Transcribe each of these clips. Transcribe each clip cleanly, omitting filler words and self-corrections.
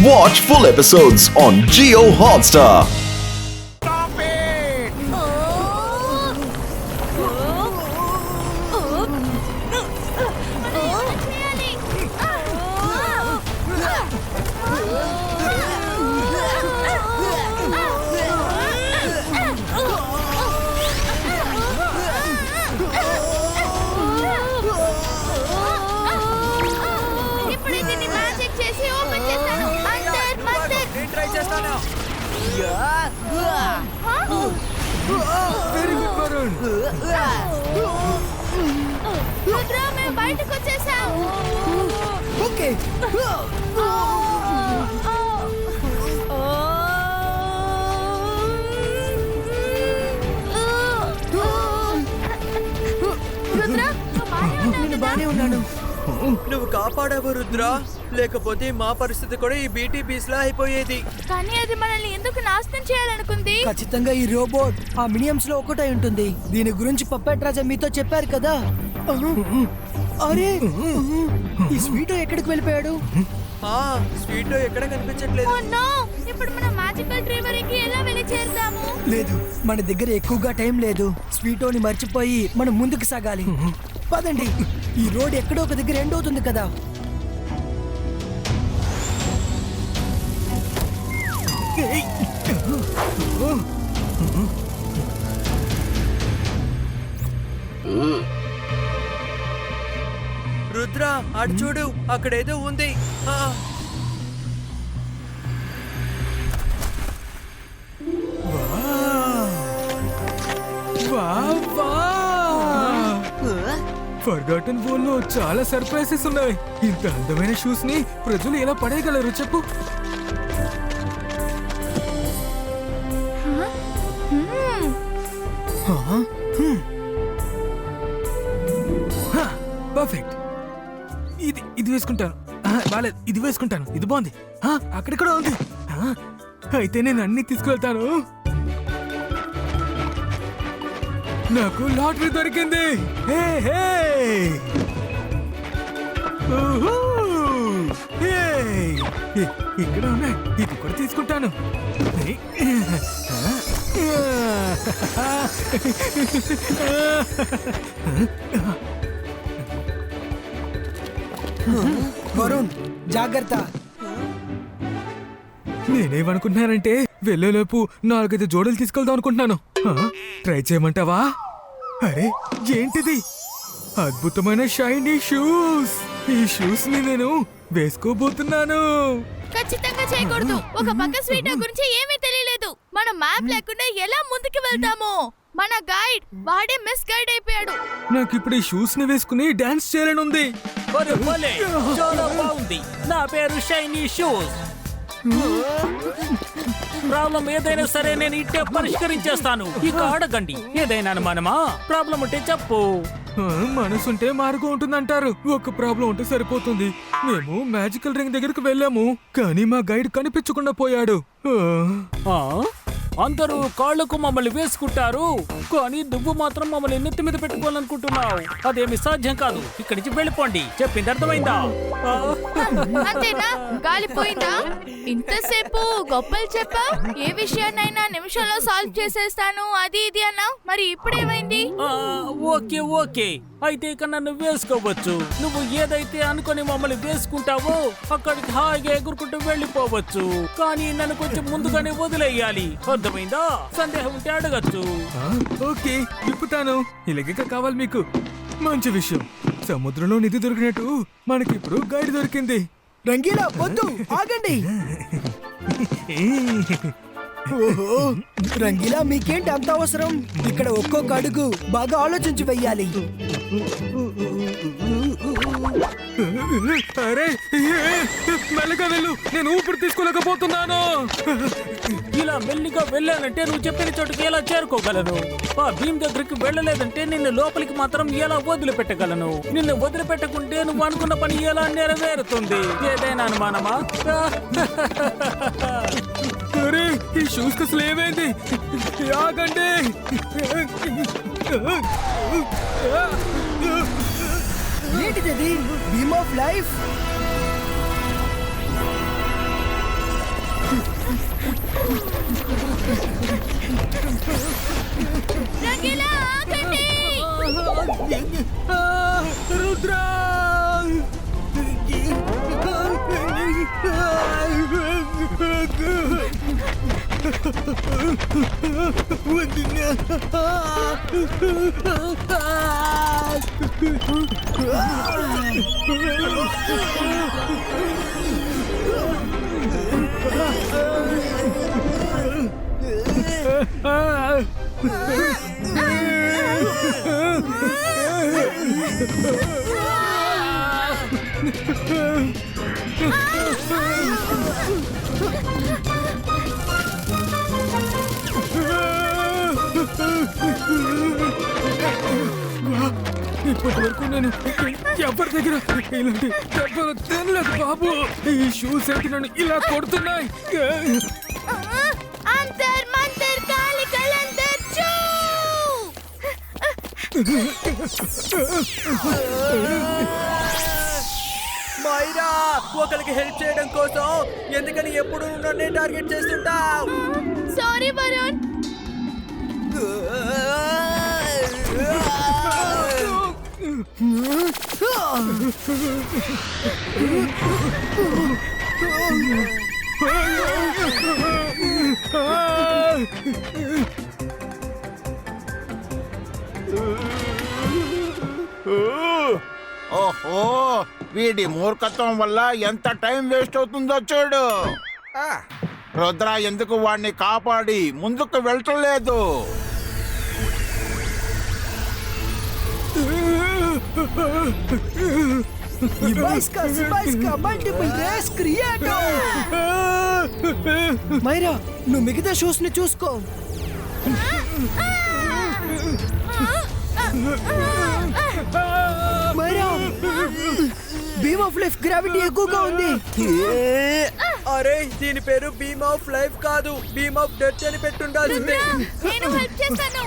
Watch full episodes on Jio Hotstar. Stop it! Very good, Varun. Rudra, మేము బయటకు వచ్చేసాం. Okay. Rudra, నేను బానే ఉన్నాను. నువ్వు కాపాడావు రుద్ర, లేకపోతే మా పరిస్థితి కూడా ఈ బీటీ పీస్ లా అయిపోయేది. కానీ అది మనల్ని ఎందుకు నాశనం చేయాలనుకుంది? ఖచ్చితంగా ఈ రోబోట్ ఆ మినియమ్స్ లో ఒకటై ఉంటుంది. దీని గురించి పప్పెట్ రాజా మీతో చెప్పారు కదా. అరే, ఈ స్వీట్ ఎక్కడికి వెళ్ళిపోయాడు? ఆ స్వీట్ ఎక్కడ కనిపించట్లేదు. Oh no! ఇప్పుడు మనం మ్యాజికల్ ట్రీ వరకు ఎలా వెళ్ళి చేరుతాము? లేదు, మన దగ్గర ఎక్కువగా టైం లేదు. స్వీటోని మర్చిపోయి మనం ముందుకు సాగాలి. పదండి, ఈ రోడ్ ఎక్కడో ఒక దగ్గర ఎండ్ అవుతుంది కదా. రుద్ర, అటు చూడు, అక్కడేదో ఉంది. ఫర్గాటన్ వరల్డ్ లో చాలా సర్ప్రైజెస్ ఉన్నాయి. ఇంత అందమైన షూస్ ని ప్రజలు ఎలా పడేయగలరు చెప్పు? పర్ఫెక్ట్. ఇది వేసుకుంటాను. బాలేదు, ఇది వేసుకుంటాను. ఇది బాగుంది. అక్కడ కూడా ఉంది. అయితే నేను అన్ని తీసుకువెళ్తాను. నాకు లాటరీ దొరికింది. ఇక్కడ ఉన్నాయి, ఇది కూడా తీసుకుంటాను. వరుణ్, జాగ్రత్త. నేనేమనుకుంటున్నానంటే వెళ్ళేలోపు 4-5 జోడీలు తీసుకెళ్దాం అనుకుంటున్నాను. ట్రై చేయమంటావా? అరే, ఏంటిది? అద్భుతమైన షైనీ షూస్. ఈ షూస్ ని నేను వేసుకోబోతున్నాను. ఖచ్చితంగా చేయకూడదు. ఒక పక్క స్వీట్ గురించి ఏమీ తెలియలేదు. మనం మ్యాప్ లేకుండా ఎలా ముందుకు వెళ్తాము? మన గైడ్ వాడే మిస్ గైడ్ అయిపోయాడు. నాకు ఇప్పుడు ఈ షూస్ ని వేసుకుని డాన్స్ చేయాలని ఉంది. చాలా బాగుంది. నా పేరు షైనీ షూస్. ప్రాబ్లం ఏదైనా సరే నేను ఇట్టే పరిష్కరించేస్తాను. ఇక అడగండి. ఏదైనా అనుమానమా? ప్రాబ్లం ఉంటే చెప్పు. మనసుంటే మార్గం ఉంటుందంటారు. ఒక ప్రాబ్లం ఉంటే సరిపోతుంది. మేము మ్యాజికల్ రింగ్ దగ్గరకు వెళ్ళాము, కానీ మా గైడ్ కనిపించకుండా పోయాడు. అందరూ కాళ్ళకు మమ్మల్ని వేసుకుంటారు, కానీ నువ్వు మాత్రం మమ్మల్ని నెత్తి మీద పెట్టుకోవాలనుకుంటున్నావు. అదేమి సాధ్యం కాదు. ఇక్కడి నుంచి వెళ్ళిపోండి. చెప్పింది అర్థమైందా? అంతేనా? గాలిపోయిందా? ఇంతసేపు గొప్పలు చెప్పా. ఏ విషయాన్నైనా నిమిషంలో సాల్వ్ చేసేస్తాను అది ఇది అన్నావు. మరి ఇప్పుడేమైంది? ఓకే ఓకే, అయితే ఇక నన్ను వేసుకోవచ్చు. నువ్వు ఏదైతే అనుకుని మమ్మల్ని వేసుకుంటావో అక్కడికి హాయిగా ఎగురుకుంటూ వెళ్ళిపోవచ్చు. కానీ నన్ను కొంచెం ముందుగానే వదిలేయాలి. అర్థమైందా? సందేహం ఉంటే అడగచ్చు. ఓకే, తిప్పుతాను. ఇలాగే కావాలి మీకు. మంచి విషయం, సముద్రంలో నిధి దొరికినట్టు మనకి ఇప్పుడు గైడ్ దొరికింది. రంగీలా, వద్దు, ఆగండి. ఓహో, రంగీలా, మీకేంటి అంత అవసరం? ఇక్కడ ఒక్కొక్క అడుగు బాగా ఆలోచించి వెయ్యాలి. అరే, మెల్లగా వెళ్ళు, నేను ఊపిరి తీసుకోలేకపోతున్నాను. ఇలా మెల్లిగా వెళ్ళానంటే నువ్వు చెప్పిన చోటుకి ఎలా చేరుకోగలను? ఆ భీమ్ దగ్గరికి వెళ్ళలేదంటే నిన్ను లోపలికి మాత్రం ఎలా వదిలిపెట్టగలను? నిన్ను వదిలిపెట్టకుంటే నువ్వు అనుకున్న పని ఎలా నెరవేరుతుంది? ఏదైనా అనుమానమా? అరే, ఈ షూస్ కి అసలు ఏమైంది? ఆగండి. ఏంటిది? Beam of life. రుద్ర ఇప్పటి వరకు నేను ఎవరి దగ్గర ఇలాంటి దెబ్బలు తినలేదు బాబు. ఈ షూస్ అయితే నన్ను ఇలా కొడుతున్నాయి. అంతర్ మంతర్ కాలి కలందర్ చూ. మైరా, ఒకరికి హెల్ప్ చేయడం కోసం ఎందుకని ఎప్పుడు నన్నే టార్గెట్ చేస్తుంటావు? సారీ వరుణ్. ఓహో, వీడి మూర్ఖత్వం వల్ల ఎంత టైం వేస్ట్ అవుతుందో చూడు. రుద్ర ఎందుకు వాడిని కాపాడి ముందుకు వెళ్ళలేదు? మైరా, నువ్వు మిగతా షూస్ ని చూసుకో. Myra, beam of life gravity ఎక్కువగా ఉంది. అరే, దీని పేరు బీమ్ ఆఫ్ లైఫ్ కాదు, బీమ్ ఆఫ్ డెత్ అని పెట్టుండాల్సిందే. నేను హెల్ప్ చేస్తాను.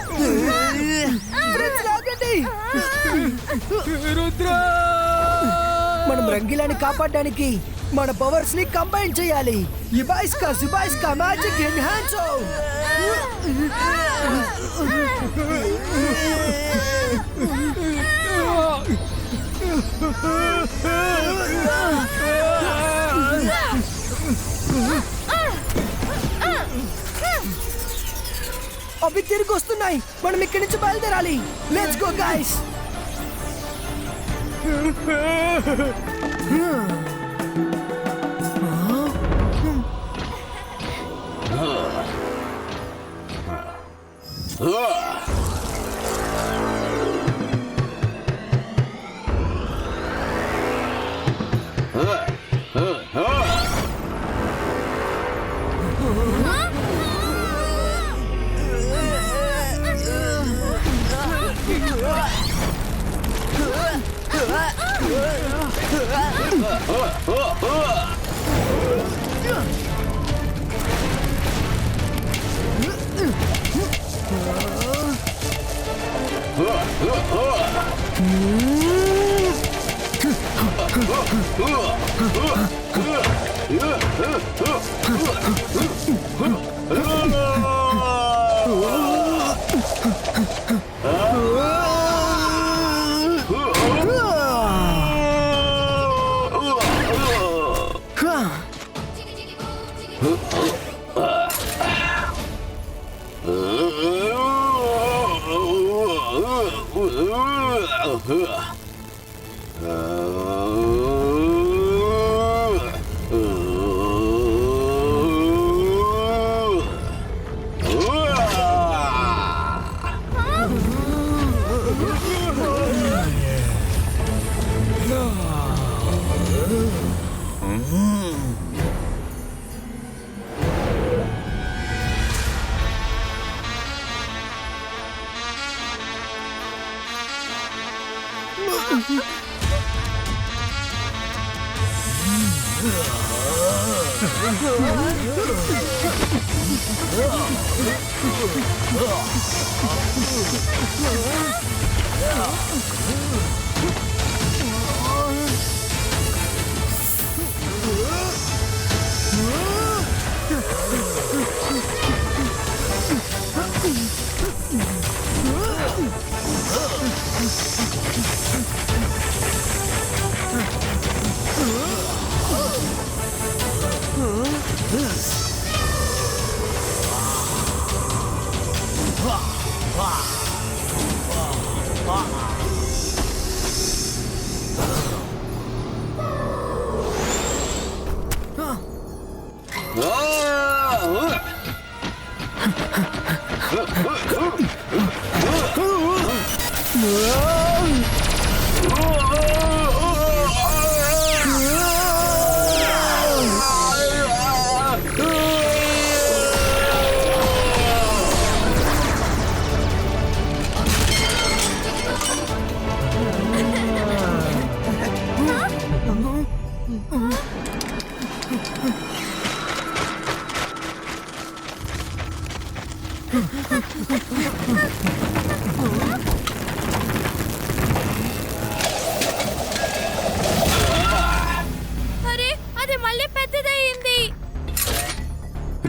రుద్ర, మనం రంగిలాని కాపాడడానికి మన పవర్స్ ని కంబైన్ చేయాలి. ఇబాయిస్కా మ్యాజిక్ ఎన్హాన్స్. అవి తిరిగి వస్తున్నాయి. మనం ఇక్కడి నుంచి బయలుదేరాలి. Let's go guys. అరే అది మళ్ళీ పెద్దదయ్యింది.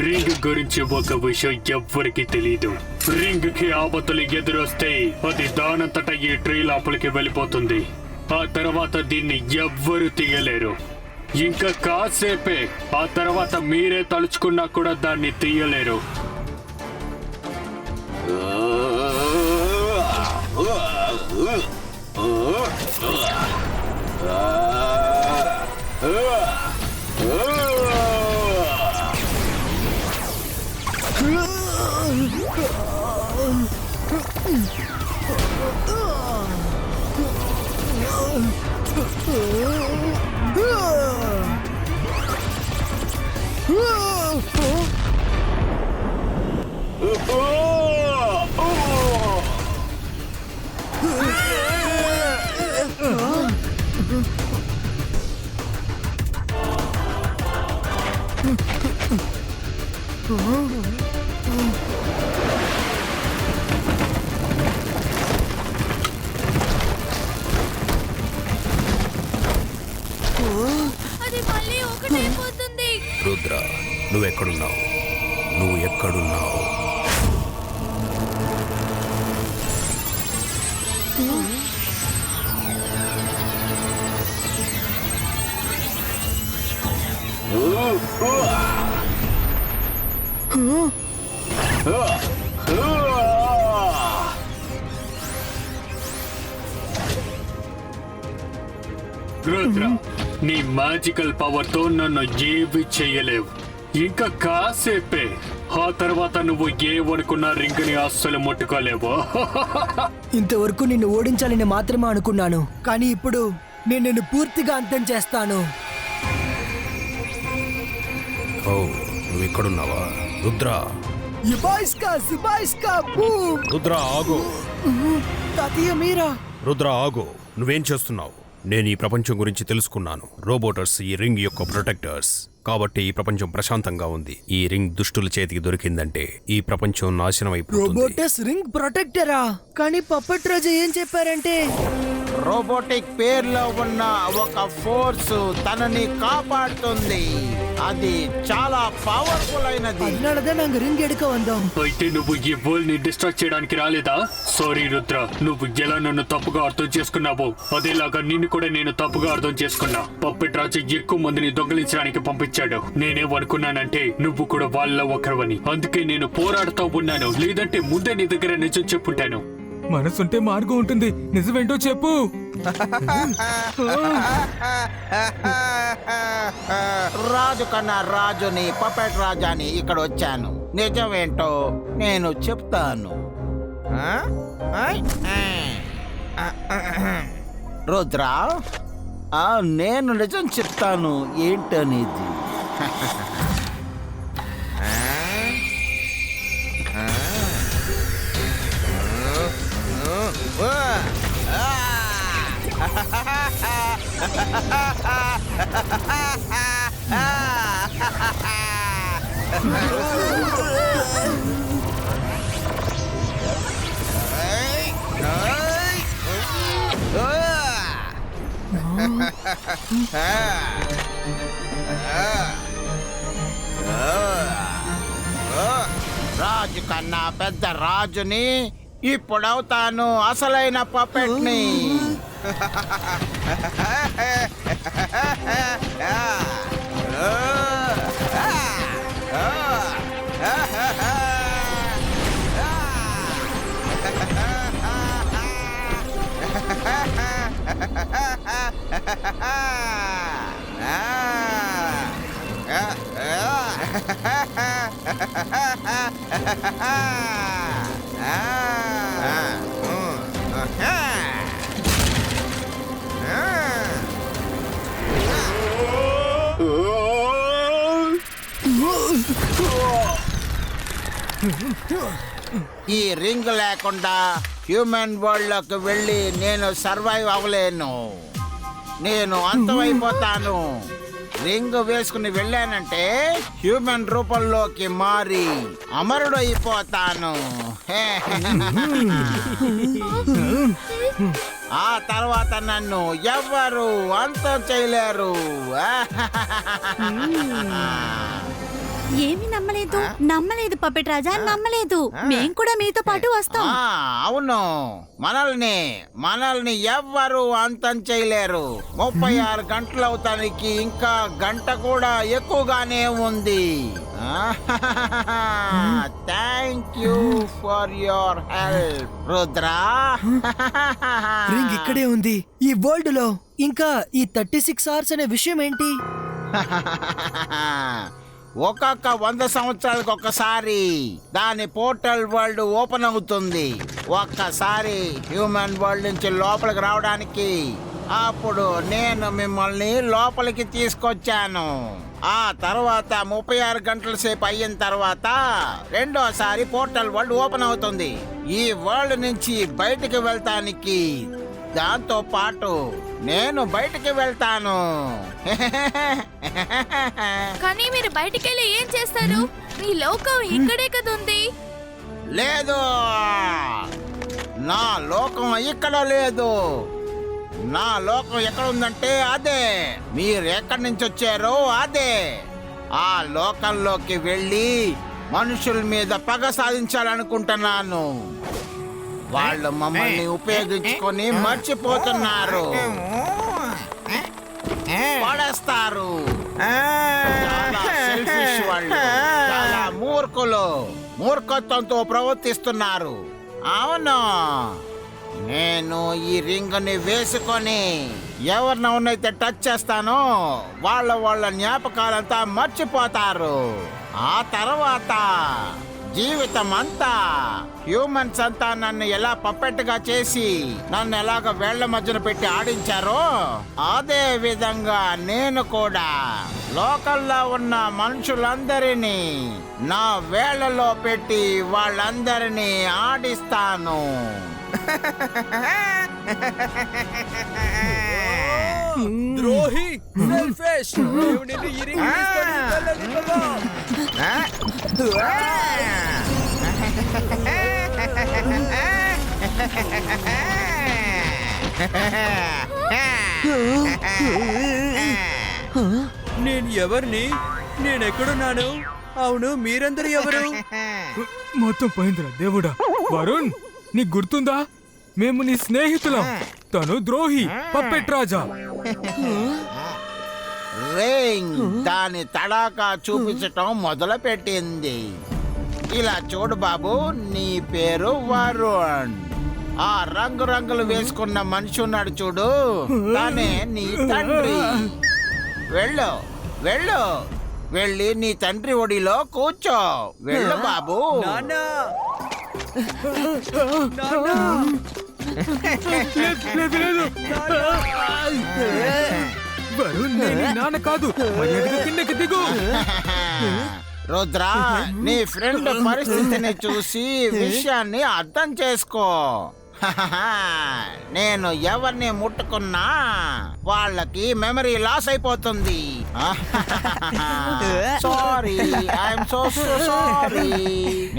రింగ్ గురించి ఒక విషయం ఎవ్వరికి తెలీదు. రింగ్ కి ఆపత్తులు ఎదురొస్తే అది దానంతట ఈ ట్రీ లోపలికి వెళ్ళిపోతుంది. ఆ తర్వాత దీన్ని ఎవ్వరు తీయలేరు. ఇంకా కాసేపే, ఆ తర్వాత మీరే తలుచుకున్నా కూడా దాన్ని తీయలేరు. అది మళ్ళీ ఒకటైపోతుంది. రుద్ర, నువ్వెక్కడున్నావు? నువ్వు ఎక్కడున్నావు? రుద్ర, నీ మ్యాజికల్ పవర్ తో నన్ను ఏవి చేయలేవు. ఇంకా కాసేపే, ఆ తర్వాత నువ్వు ఏమనుకున్న రింగ్ ని అస్సలు ముట్టుకోలేవు. ఇంతవరకు నిన్ను ఓడించాలని మాత్రమే అనుకున్నాను, కానీ ఇప్పుడు నేను నిన్ను పూర్తిగా అంతం చేస్తాను. ఓ, నువ్వు ఎక్కడున్నావా? రుద్ర, రుద్ర ఆగు. తాతయ్య మీరా? రుద్ర ఆగు. నువ్వేం చేస్తున్నావు? నేను ఈ ప్రపంచం గురించి తెలుసుకున్నాను. రోబోటర్స్ ఈ రింగ్ యొక్క ప్రొటెక్టర్స్. కాబట్టి ఈ ప్రపంచం ప్రశాంతంగా ఉంది. ఈ రింగ్ దుష్టుల చేతికి దొరికిందంటే ఈ ప్రపంచం నాశనం అయిపోతుంది. రోబోటస్ రింగ్ ప్రొటెక్టరా? కానీ పప్పట్ రాజు ఏం చెప్పారంటే రోబోటిక్ పేర్లో ఉన్న ఒక ఫోర్స్ తనని కాపాడుతుంది. అది చాలా పవర్ఫుల్ అయినది. அதனாலதா நாங்க రింగ్ ఎడుక వందాం. అయితే నువ్వు ఈ వరల్డ్ ని డిస్ట్రాక్ట్ చేయడానికి రాలేదా? సారీ రుద్ర, నువ్వు ఎలా నన్ను తప్పుగా అర్థం చేసుకున్నావో అదేలాగా నిన్ను కూడా నేను తప్పుగా అర్థం చేసుకున్నా. పప్పెట్ రాజు ఎక్కువ మందిని దొంగలించడానికి పంపించాడు. నేనేమనుకున్నానంటే నువ్వు కూడా వాళ్ళ ఒకరివని. అందుకే నేను పోరాడుతూ ఉన్నాను. లేదంటే ముందే నీ దగ్గర నిజం చెప్పుంటాను. మనసుంటే మార్గం ఉంటుంది. నిజమేంటో చెప్పు. రాజు కన్నా రాజుని, పపెట్ రాజాని ఇక్కడ వచ్చాను. నిజమేంటో నేను చెప్తాను. రుద్ర, నేను నిజం చెప్తాను ఏంటనేది. రాజు కన్నా పెద్ద రాజుని ఇప్పుడవుతాను, అసలైన పపెట్ని. ఈ రింగ్ లేకుండా హ్యూమన్ వరల్డ్ లోకి వెళ్ళి నేను సర్వైవ్ అవ్వలేను. నేను అంతమైపోతాను. రింగ్ వేసుకుని వెళ్ళానంటే హ్యూమన్ రూపంలోకి మారి అమరుడు అయిపోతాను. ఆ తర్వాత నన్ను ఎవ్వరు అంతం చేయలేరు. ఏమి నమ్మలేదు పప్పెట్ రాజా, నమ్మలేదు. మేం కూడా మీతో పాటు వస్తాం. అవును, మనల్ని ఎవ్వరు అంతం చేయలేరు. 36 గంటలు అవుతానికి ఇంకా గంట కూడా ఎక్కువగానే ఉంది. Thank you for your help Rudra. Ring ఇక్కడే ఉంది ఈ వరల్డ్ లో. ఇంకా ఈ 36 అవర్స్ అనే విషయం ఏంటి? ఒక్కొక్క 100 సంవత్సరాలకు ఒక్కసారి దాని పోర్టల్ వరల్డ్ ఓపెన్ అవుతుంది. ఒక్కసారి హ్యూమన్ వరల్డ్ నుంచి లోపలికి రావడానికి అప్పుడు నేను మిమ్మల్ని లోపలికి తీసుకొచ్చాను. ఆ తర్వాత 36 గంటల సేపు అయిన తర్వాత రెండోసారి పోర్టల్ వరల్డ్ ఓపెన్ అవుతుంది. ఈ వరల్డ్ నుంచి బయటికి వెళ్తానికి దాంతో పాటు నేను బయటికి వెళ్తాను. కానీ మీరు బయటికి వెళ్ళి ఏం చేస్తారు? మీ లోకం ఇక్కడే కదా ఉంది. లేదు, నా లోకం ఇక్కడ లేదు. నా లోకం ఎక్కడ ఉందంటే అదే. మీరు ఎక్కడి నుంచి వచ్చారో అదే. ఆ లోకంలోకి వెళ్ళి మనుషుల మీద పగ సాధించాలనుకుంటున్నాను. వాళ్ళు మమ్మల్ని ఉపయోగించుకొని మర్చిపోతున్నారు, పడేస్తారు. చాలా సెల్ఫిష్ వాళ్ళు, చాలా మూర్ఖత్వంతో ప్రవర్తిస్తున్నారు. అవును, నేను ఈ రింగ్ని వేసుకొని ఎవరినైతే టచ్ చేస్తానో వాళ్ళ జ్ఞాపకాలంతా మర్చిపోతారు. ఆ తర్వాత జీవితం అంతా హ్యూమన్స్ అంతా నన్ను ఎలా పప్పెట్టుగా చేసి నన్ను ఎలాగ వేళ్ల మధ్యన పెట్టి ఆడించారో అదే విధంగా నేను కూడా లోకల్లో ఉన్న మనుషులందరినీ నా వేళ్లలో పెట్టి వాళ్ళందరినీ ఆడిస్తాను. ద్రోహి, సెల్ఫిష్, నీవు నిన్ను ఈ రింగ్ తీసుకొని వెళ్ళనివ్వను. నేను ఎవరిని? నేనెక్కడున్నాను? అవును, మీరందరూ ఎవరు? మొత్తం పోయిందిరా దేవుడా. వరుణ్, నీకు గుర్తుందా? మేము నీ స్నేహితులం. తను ద్రోహి, పప్పెట్ రాజా. రింగ్ దాని తడాకా చూపించటం మొదలు పెట్టింది. ఇలా చూడు బాబు, నీ పేరు వరుణ్. ఆ రంగులు వేసుకున్న మనిషి ఉన్నాడు చూడు, తనే నీ తండ్రి. వెళ్ళు వెళ్ళు, వెళ్ళి నీ తండ్రి ఒడిలో కూర్చో. వెళ్ళు బాబు. నాన్నా, వరుణ్, నేను నీ నాన్న కాదు. మర్యాదగా కిందకి దిగు. రుద్రా, నీ ఫ్రెండ్ పరిస్థితిని చూసి విషయాన్ని అర్థం చేసుకో. నేను ఎవరిని ముట్టుకున్నా వాళ్ళకి మెమరీ లాస్ అయిపోతుంది. Sorry, I'm so sorry.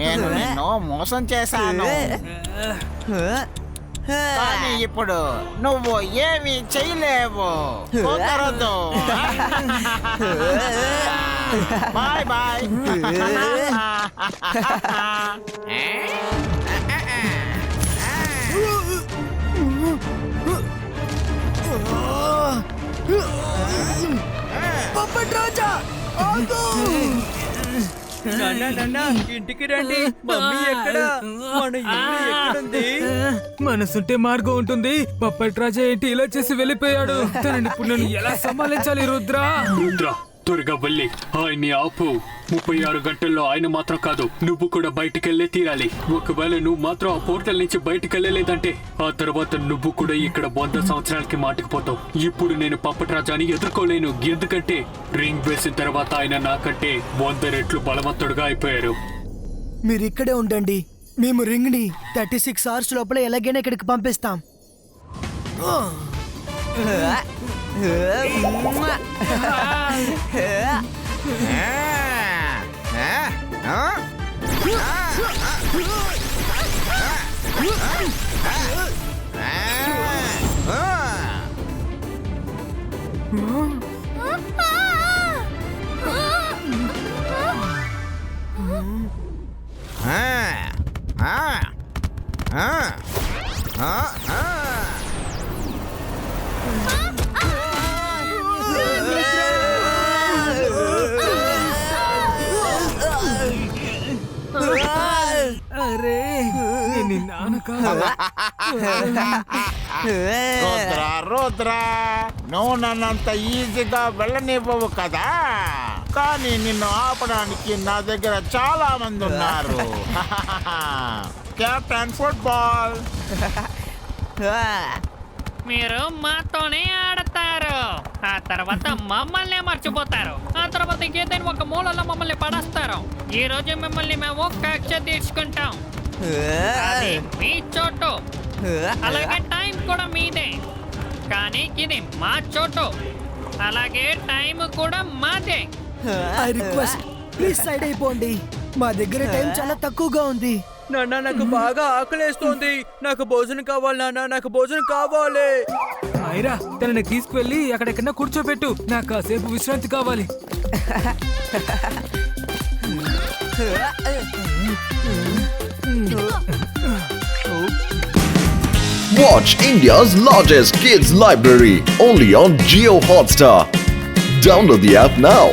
నేను నిన్ను మోసం చేశాను. కానీ ఇప్పుడు నువ్వు ఏమీ చేయలేవు. కుదరదు. Bye bye. పప్పెట్ రాజా, ఆగు! నాన్నా, ఇంటికి రండి. మమ్మీ ఎక్కడ? మన ఇల్లు ఎక్కడుంది? మనసుంటే మార్గం ఉంటుంది. పప్పెట్ రాజా ఏంటి ఇలా చేసి వెళ్ళిపోయాడు? తనని ఇప్పుడు నేను ఎలా సంభాలించాలి రుద్రా? రుద్ర, త్వరగా వెళ్ళి ఆయన్ని ఆపు. 36 గంటల్లో ఆయన మాత్రం కాదు, నువ్వు కూడా బయటికెళ్ళే తీరాలి. ఒకవేళ నువ్వు మాత్రం ఆ పోర్టల్ నుంచి బయటికెళ్ళలేదంటే ఆ తర్వాత నువ్వు కూడా ఇక్కడ 100 సంవత్సరాలకి మాటుకుపోతావు. ఇప్పుడు నేను పప్పట్ రాజాని ఎదుర్కోలేను, ఎందుకంటే రింగ్ వేసిన తర్వాత ఆయన నాకంటే 100 రెట్లు బలవంతుడుగా అయిపోయారు. మీరు ఇక్కడే ఉండండి, మేము రింగ్ ని 36 అవర్స్ లోపల ఎలాగైనా ఇక్కడికి పంపిస్తాం. అరే నేను నానక రుద్రా, నువ్వు నన్నంత ఈజీగా వెళ్ళనివ్వవు కదా, కానీ నిన్ను ఆపడానికి నా దగ్గర చాలా మంది ఉన్నారు. కెప్టెన్ ఫుట్బాల్, మీరు మాతోనే ఆడతారు, ఆ తర్వాత మమ్మల్ని మర్చిపోతారు, ఆ తర్వాత ఏదైనా ఒక మూలలో మమ్మల్ని పడేస్తారు. ఈ రోజు మిమ్మల్ని మేము కక్ష తీర్చుకుంటాం. అది మీ చోటు, అలాగే టైం కూడా మీదే, కానీ ఇది మా చోటు, అలాగే టైం కూడా మాదే. ఐ రిక్వెస్ట్, ప్లీజ్ సైడ్ అయిపోండి, మా దగ్గర టైం చాలా తక్కువగా ఉంది. నాన్న నాకు బాగా ఆకలేస్తోంది, నాకు భోజనం కావాలి నాన్న, నాకు భోజనం కావాలి. ఐరా తనని తీసుకువెళ్ళి అక్కడెక్కడన్నా కూర్చోబెట్టు, నాకు కాసేపు విశ్రాంతి కావాలి. Watch India's largest kids library only on Jio Hotstar. Download the app now.